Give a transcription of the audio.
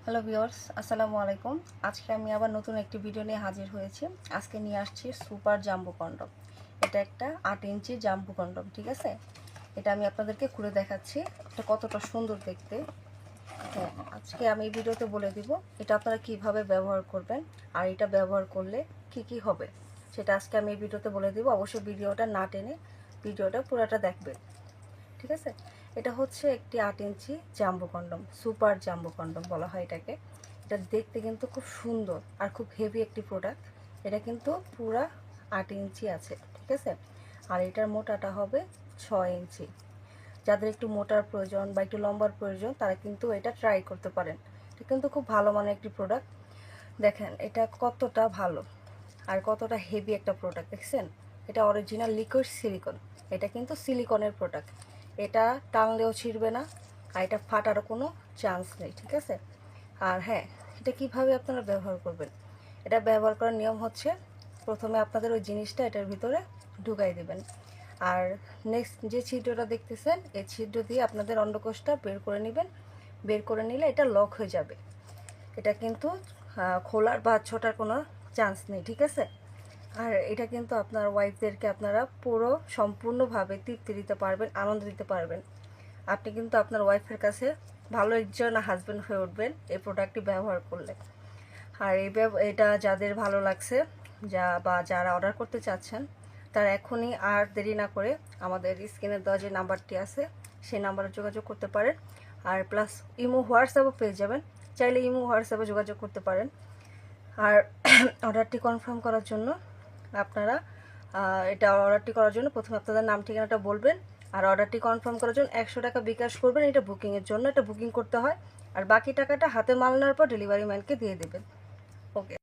Hello viewers, আসসালামু আলাইকুম। আজকে আমি আবার নতুন একটি ভিডিও নিয়ে হাজির হয়েছি। আজকে নিয়ে আসছি সুপার জাম্বো কন্ডম। এটা একটা 8 ইঞ্চি জাম্বো কন্ডম, ঠিক আছে? এটা আমি আপনাদেরকে খুলে দেখাচ্ছি এটা কতটা সুন্দর দেখতে। হ্যাঁ, আজকে আমি এই ভিডিওতে বলে দিব এটা আপনারা কিভাবে ব্যবহার করবেন আর এটা ব্যবহার করলে কি কি হবে সেটা আজকে আমি এই ভিডিওতে বলে দিব। অবশ্যই ভিডিওটা না টেনে ভিডিওটা পুরোটা দেখবেন, ঠিক আছে? এটা হচ্ছে একটি 8 inch jumbo condom, super jumbo condom বলা হয় এটাকে। এটা দেখতে কিন্তু খুব সুন্দর আর খুব হেভি একটি প্রোডাক্ট। এটা কিন্তু পুরা 8 ইঞ্চি আছে, ঠিক আছে? আর এটার মোটাটা হবে 6 ইঞ্চি। যাদের একটু মোটার প্রয়োজন বা একটু লম্বার প্রয়োজন তারা কিন্তু এটা ট্রাই করতে পারেন। এটা কিন্তু খুব ভালো মানের একটি প্রোডাক্ট। দেখেন এটা কতটা ভালো আর কতটা হেভি একটা প্রোডাক্ট, দেখছেন? এটা অরিজিনাল লিকুইড সিলিকন। এটা কিন্তু সিলিকনের প্রোডাক্ট। এটা টানলেও ছিঁড়বে না আর এটা ফাটারও কোনো চান্স নেই, ঠিক আছে? আর হ্যাঁ, এটা কিভাবে আপনারা ব্যবহার করবেন, এটা ব্যবহার করার নিয়ম হচ্ছে প্রথমে আপনাদের ওই জিনিসটা এটার ভিতরে ঢুকাই দেবেন। আর নেক্সট যে ছিদ্রটা দেখতেছেন এই ছিদ্র দিয়ে আপনাদের অন্ডকোষটা বের করে নেবেন। বের করে নিলে এটা লক হয়ে যাবে। এটা কিন্তু খোলার বা ছোটার কোনো চান্স নেই, ঠিক আছে? আর এটা কিন্তু আপনার ওয়াইফদেরকে আপনারা পুরো সম্পূর্ণভাবে তৃপ্তি দিতে পারবেন, আনন্দ দিতে পারবেন। আপনি কিন্তু আপনার ওয়াইফের কাছে ভালো একজন হাজব্যান্ড হয়ে উঠবেন এই প্রোডাক্টটি ব্যবহার করলে। আর এটা যাদের ভালো লাগছে যারা অর্ডার করতে চাচ্ছেন তারা এখনই আর দেরি না করে আমাদের স্ক্রিনে দেওয়া যে নাম্বারটি আছে সেই নাম্বারে যোগাযোগ করতে পারেন। আর প্লাস ইমো হোয়াটসঅ্যাপও পেয়ে যাবেন, চাইলে ইমো হোয়াটসঅ্যাপে যোগাযোগ করতে পারেন। আর অর্ডারটি কনফার্ম করার জন্য আপনারা অর্ডারটি করার জন্য প্রথমে আপনাদের নাম ঠিকানাটা বলবেন। আর অর্ডারটি কনফার্ম করার জন্য 100 টাকা বিকাশ করবেন। এটা বুকিংয়ের জন্য, এটা বুকিং করতে হয়। আর বাকি টাকাটা হাতে মাল নেওয়ার পর ডেলিভারি ম্যানকে দিয়ে দেবেন। ওকে।